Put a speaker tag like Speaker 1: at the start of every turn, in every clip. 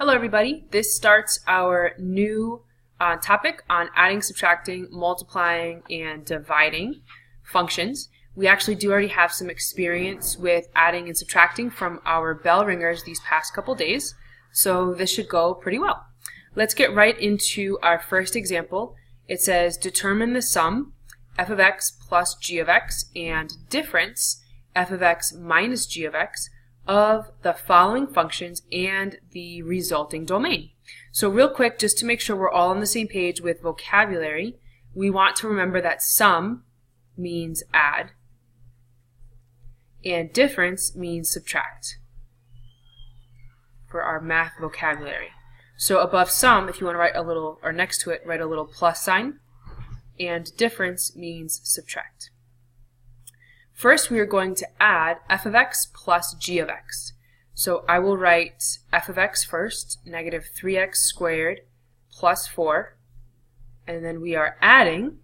Speaker 1: Hello everybody, this starts our new topic on adding, subtracting, multiplying, and dividing functions. We actually do already have some experience with adding and subtracting from our bell ringers these past couple days, so this should go pretty well. Let's get right into our first example. It says determine the sum f of x plus g of x and difference f of x minus g of x of the following functions and the resulting domain. So real quick, just to make sure we're all on the same page with vocabulary, we want to remember that sum means add and difference means subtract for our math vocabulary. So above sum, if you want to write a little, or next to it, write a little plus sign, and difference means subtract. First, we are going to add f of x plus g of x. So I will write f of x first, negative 3x squared plus 4, and then we are adding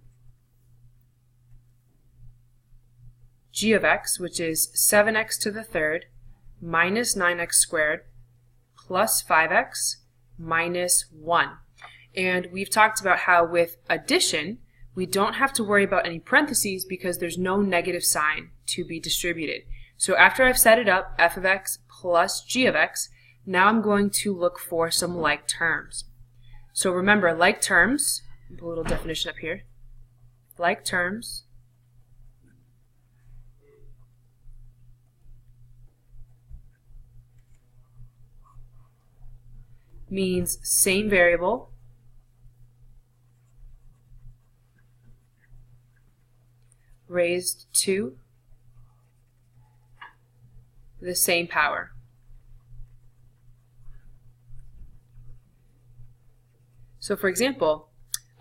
Speaker 1: g of x, which is 7x to the third minus 9x squared plus 5x minus 1. And we've talked about how with addition, we don't have to worry about any parentheses because there's no negative sign to be distributed. So after I've set it up, f of x plus g of x, now I'm going to look for some like terms. So remember, like terms, put a little definition up here, like terms means same variable raised to the same power. So for example,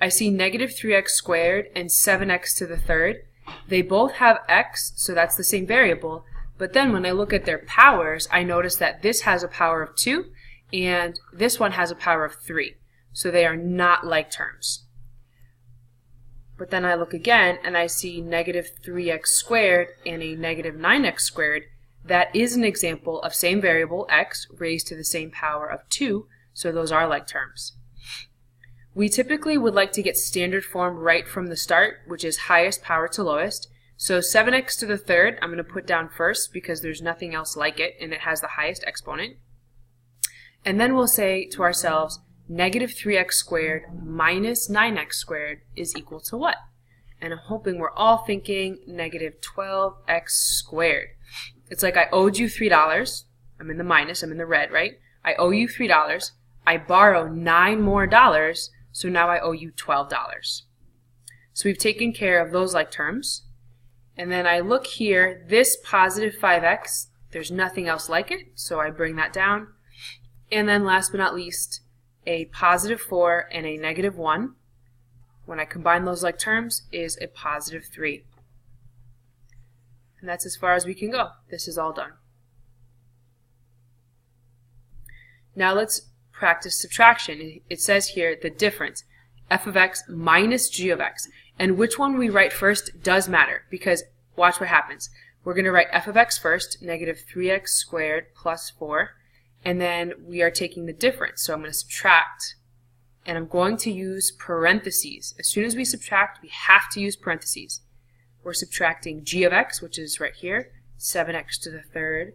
Speaker 1: I see negative 3x squared and 7x to the third. They both have x, so that's the same variable, but then when I look at their powers, I notice that this has a power of 2 and this one has a power of 3. So they are not like terms. But then I look again and I see negative 3x squared and a negative 9x squared. That is an example of same variable, x, raised to the same power of 2, so those are like terms. We typically would like to get standard form right from the start, which is highest power to lowest. So 7x to the third, I'm going to put down first because there's nothing else like it and it has the highest exponent. And then we'll say to ourselves, negative 3x squared minus 9x squared is equal to what? And I'm hoping we're all thinking negative 12x squared. It's like I owed you $3. I'm in the minus, I'm in the red, right? I owe you $3. I borrow $9 more, so now I owe you $12. So we've taken care of those like terms. And then I look here, this positive 5x, there's nothing else like it, so I bring that down. And then last but not least, a positive 4 and a negative 1, when I combine those like terms, is a positive 3. And that's as far as we can go. This is all done. Now let's practice subtraction. It says here the difference, f of x minus g of x. And which one we write first does matter, because watch what happens. We're going to write f of x first, negative 3x squared plus 4. And then we are taking the difference. So I'm going to subtract, and I'm going to use parentheses. As soon as we subtract, we have to use parentheses. We're subtracting g of x, which is right here, 7x to the third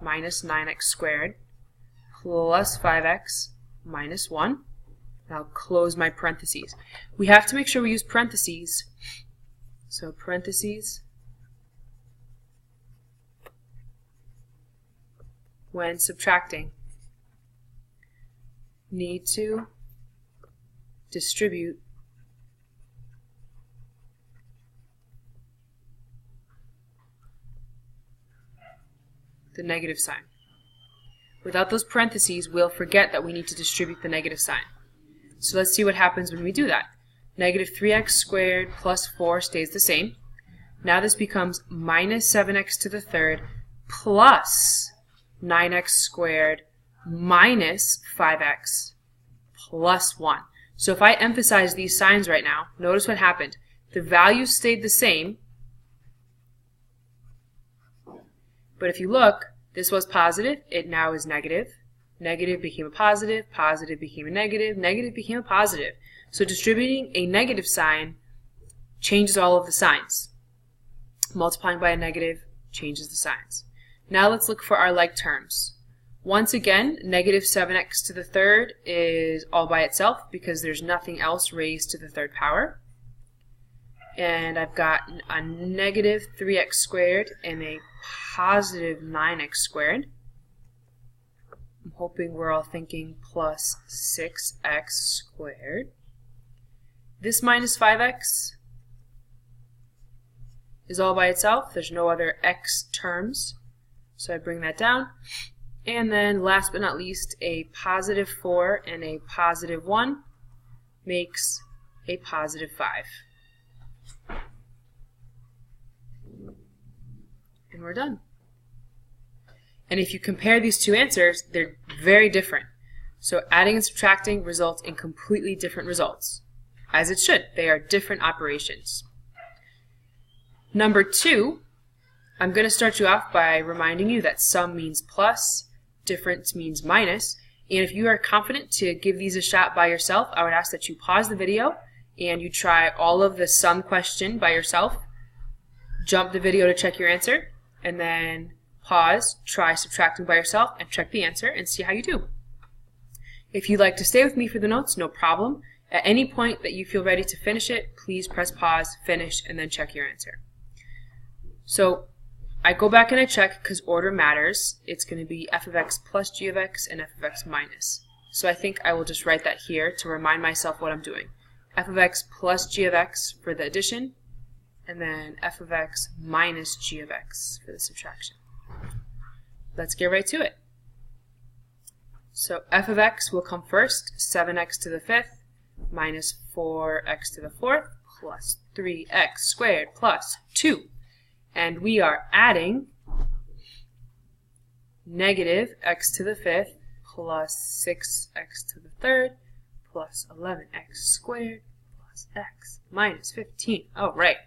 Speaker 1: minus 9x squared plus 5x minus 1. And I'll close my parentheses. We have to make sure we use parentheses. So parentheses when subtracting need to distribute the negative sign. Without those parentheses, we'll forget that we need to distribute the negative sign. So let's see what happens when we do that. Negative 3x squared plus 4 stays the same. Now this becomes minus 7x to the third plus 9x squared minus 5x plus 1. So if I emphasize these signs right now, notice what happened. The values stayed the same, but if you look, This was positive, it now is negative. Negative became a positive, positive became a negative, negative became a positive. So distributing a negative sign changes all of the signs. Multiplying by a negative changes the signs. Now let's look for our like terms. Once again, negative 7x to the third is all by itself because there's nothing else raised to the third power. And I've got a negative 3x squared and a positive 9x squared. I'm hoping we're all thinking plus 6x squared. This minus 5x is all by itself. There's no other x terms. So I bring that down. And then last but not least, a positive 4 and a positive 1 makes a positive 5. And we're done. And if you compare these two answers, they're very different. So adding and subtracting results in completely different results. As it should. They are different operations. Number 2, I'm going to start you off by reminding you that sum means plus, difference means minus, and if you are confident to give these a shot by yourself, I would ask that you pause the video and you try all of the sum question by yourself, jump the video to check your answer, and then pause, try subtracting by yourself, and check the answer and see how you do. If you'd like to stay with me for the notes, no problem. At any point that you feel ready to finish it, please press pause, finish, and then check your answer. So I go back and I check because order matters. It's going to be f of x plus g of x and f of x minus. So I think I will just write that here to remind myself what I'm doing. F of x plus g of x for the addition, and then f of x minus g of x for the subtraction. Let's get right to it. So f of x will come first, 7x to the 5th minus 4x to the 4th plus 3x squared plus 2. And we are adding negative x to the 5th plus 6x to the 3rd plus 11x squared plus x minus 15. Oh, right.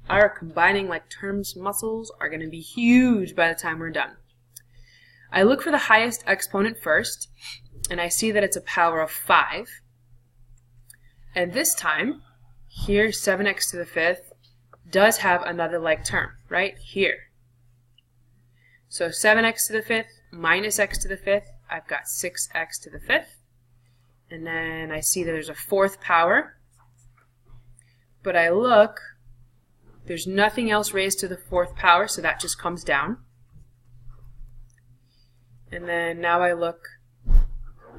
Speaker 1: Our combining like terms muscles are going to be huge by the time we're done. I look for the highest exponent first, and I see that it's a power of 5. And this time, here 7x to the 5th does have another like term, right here. So 7x to the 5th minus x to the 5th, I've got 6x to the 5th. And then I see that there's a 4th power. But I look, there's nothing else raised to the 4th power, so that just comes down. And then now I look,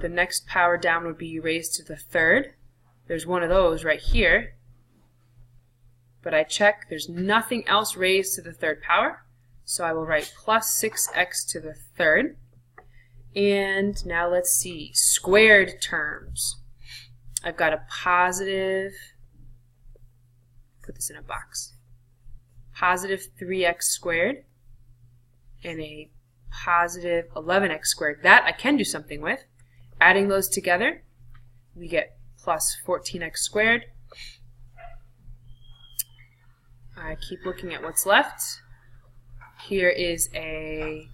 Speaker 1: the next power down would be raised to the 3rd. There's one of those right here. But I check, there's nothing else raised to the 3rd power. So I will write plus 6x to the 3rd. And now let's see, squared terms. I've got a positive, put this in a box, positive 3x squared and a positive 11x squared. That I can do something with. Adding those together, we get plus 14x squared. I keep looking at what's left. Here is a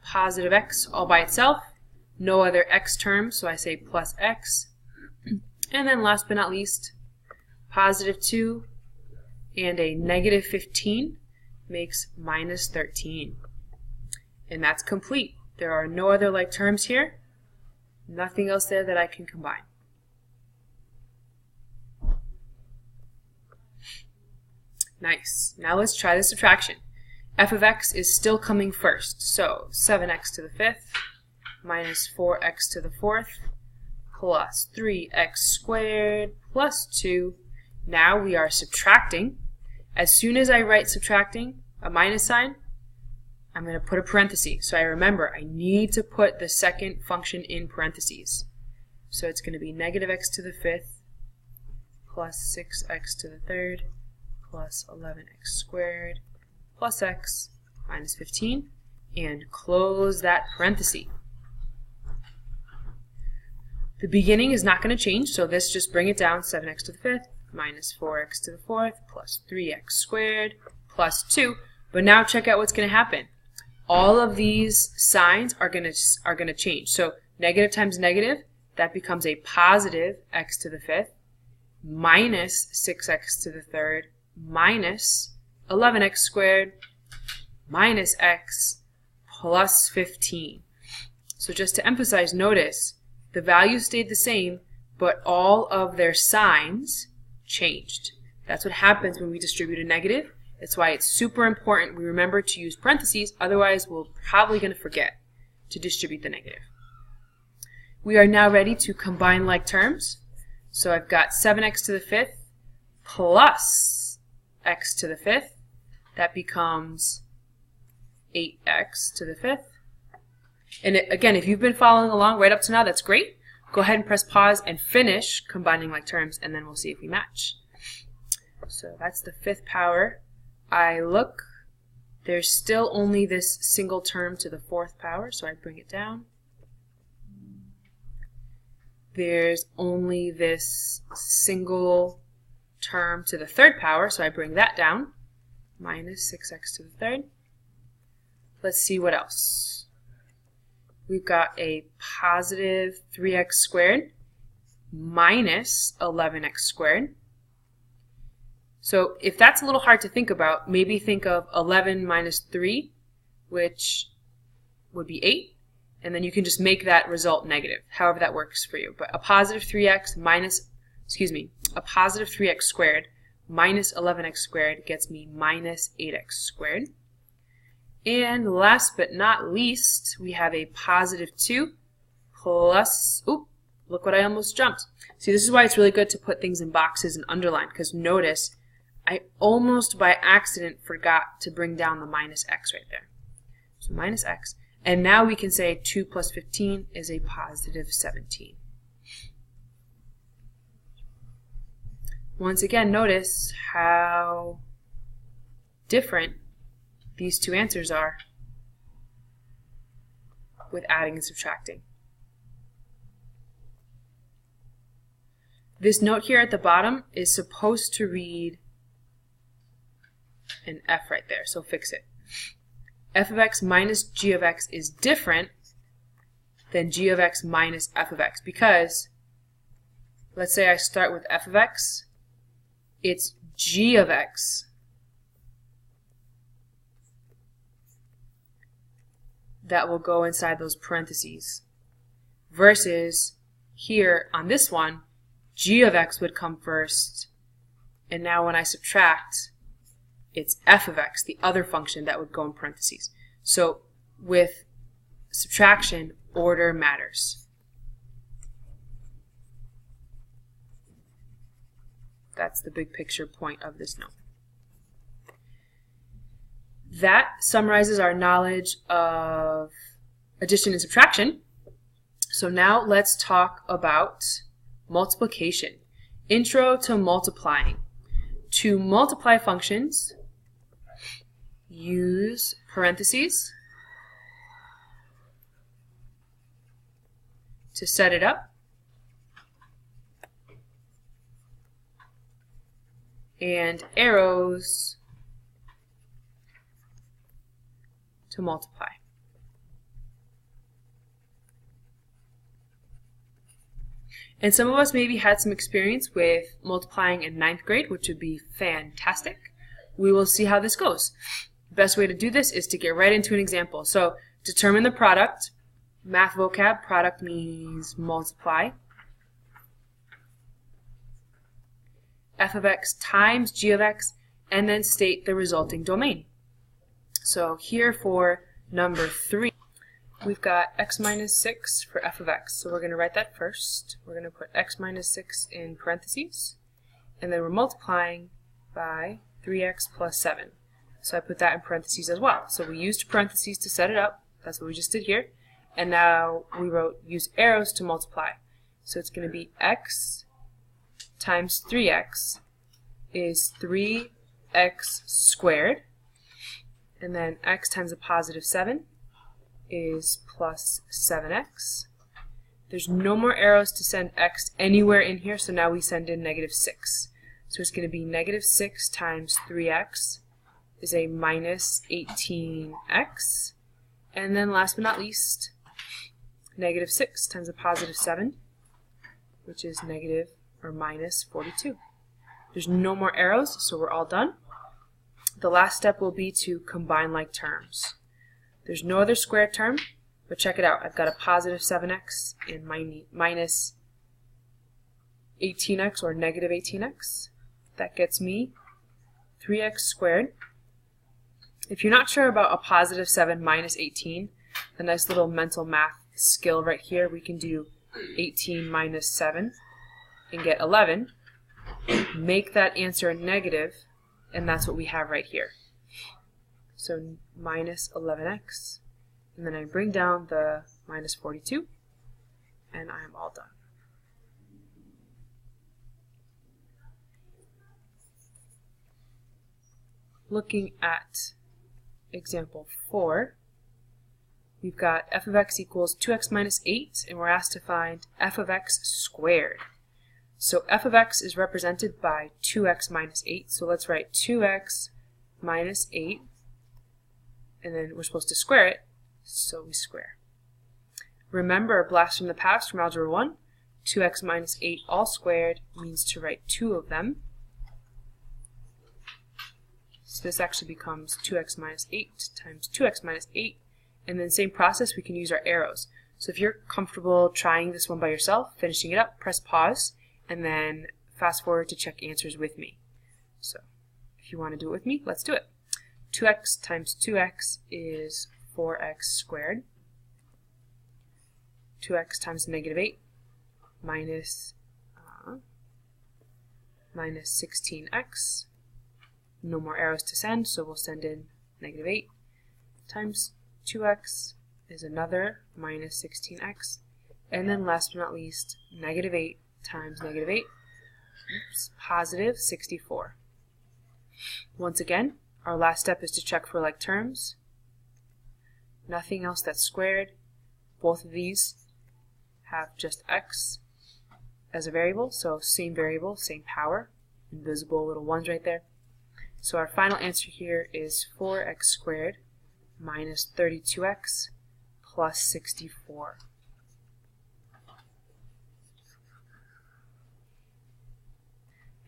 Speaker 1: positive x all by itself. No other x terms, so I say plus x. And then last but not least, positive 2 and a negative 15 makes minus 13. And that's complete. There are no other like terms here. Nothing else there that I can combine. Nice. Now let's try the subtraction. F of x is still coming first. So 7x to the 5th minus 4x to the 4th plus 3x squared plus 2. Now we are subtracting. As soon as I write subtracting, a minus sign, I'm going to put a parenthesis. So I remember I need to put the second function in parentheses. So it's going to be negative x to the 5th plus 6x to the 3rd plus 11x squared plus x minus 15, and close that parenthesis. The beginning is not going to change, so this just bring it down, 7x to the 5th minus 4x to the 4th plus 3x squared plus 2. But now check out what's going to happen. All of these signs are going to change. So negative times negative, that becomes a positive x to the 5th, minus 6x to the 3rd, minus 11x squared, minus x, plus 15. So just to emphasize, notice the values stayed the same, but all of their signs changed. That's what happens when we distribute a negative. That's why it's super important we remember to use parentheses, otherwise we're probably going to forget to distribute the negative. We are now ready to combine like terms. So I've got 7x to the 5th plus x to the 5th. That becomes 8x to the 5th. And again, if you've been following along right up to now, that's great. Go ahead and press pause and finish combining like terms, and then we'll see if we match. So that's the 5th power. I look, there's still only this single term to the 4th power, so I bring it down. There's only this single term to the 3rd power, so I bring that down, minus 6x to the 3rd. Let's see what else. We've got a positive 3x squared minus 11x squared. So if that's a little hard to think about, maybe think of 11 minus 3, which would be 8, and then you can just make that result negative, however that works for you. But a positive 3x a positive 3x squared minus 11x squared gets me minus 8x squared. And last but not least, we have a positive 2 plus, look what I almost jumped. See, this is why it's really good to put things in boxes and underline, because notice I almost by accident forgot to bring down the minus x right there. So minus x. And now we can say 2 plus 15 is a positive 17. Once again, notice how different these two answers are with adding and subtracting. This note here at the bottom is supposed to read an f right there, so fix it. F of x minus g of x is different than g of x minus f of x, because let's say I start with f of x, it's g of x that will go inside those parentheses, versus here on this one, g of x would come first, and now when I subtract, it's f of x, the other function that would go in parentheses. So with subtraction, order matters. That's the big picture point of this note. That summarizes our knowledge of addition and subtraction. So now let's talk about multiplication. Intro to multiplying. To multiply functions, use parentheses to set it up, and arrows to multiply. And some of us maybe had some experience with multiplying in 9th grade, which would be fantastic. We will see how this goes. The best way to do this is to get right into an example. So determine the product. Math vocab, product means multiply. F of x times g of x, and then state the resulting domain. So here for number 3, we've got x minus 6 for f of x. So we're going to write that first. We're going to put x minus 6 in parentheses, and then we're multiplying by 3x plus 7. So I put that in parentheses as well. So we used parentheses to set it up. That's what we just did here. And now we wrote use arrows to multiply. So it's going to be x times 3x is 3x squared. And then x times a positive 7 is plus 7x. There's no more arrows to send x anywhere in here, so now we send in negative 6. So it's going to be negative 6 times 3x is a minus 18x. And then last but not least, negative 6 times a positive 7, which is negative or minus 42. There's no more arrows, so we're all done. The last step will be to combine like terms. There's no other squared term, but check it out. I've got a positive 7x and minus 18x or negative 18x. That gets me 3x squared. If you're not sure about a positive 7 minus 18, a nice little mental math skill right here, we can do 18 minus 7 and get 11. Make that answer negative, and that's what we have right here. So minus 11x, and then I bring down the minus 42, and I am all done. Looking at example 4, we've got f of x equals 2x minus 8, and we're asked to find f of x squared. So f of x is represented by 2x minus 8, so let's write 2x minus 8, and then we're supposed to square it, so we square. Remember, a blast from the past from Algebra 1, 2x minus 8 all squared means to write 2 of them. So this actually becomes 2x minus 8 times 2x minus 8, and then same process, we can use our arrows. So if you're comfortable trying this one by yourself, finishing it up, press pause, and then fast forward to check answers with me. So if you want to do it with me, let's do it. 2x times 2x is 4x squared. 2x times negative 8 minus 16x. No more arrows to send, so we'll send in negative 8 times 2x is another minus 16x. And then last but not least, negative 8 times negative 8, positive 64. Once again, our last step is to check for like terms. Nothing else that's squared. Both of these have just x as a variable, so same variable, same power, invisible little ones right there. So our final answer here is 4x squared minus 32x plus 64.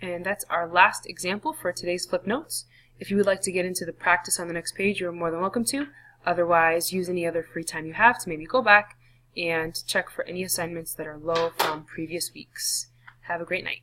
Speaker 1: And that's our last example for today's flip notes. If you would like to get into the practice on the next page, you're more than welcome to. Otherwise, use any other free time you have to maybe go back and check for any assignments that are low from previous weeks. Have a great night.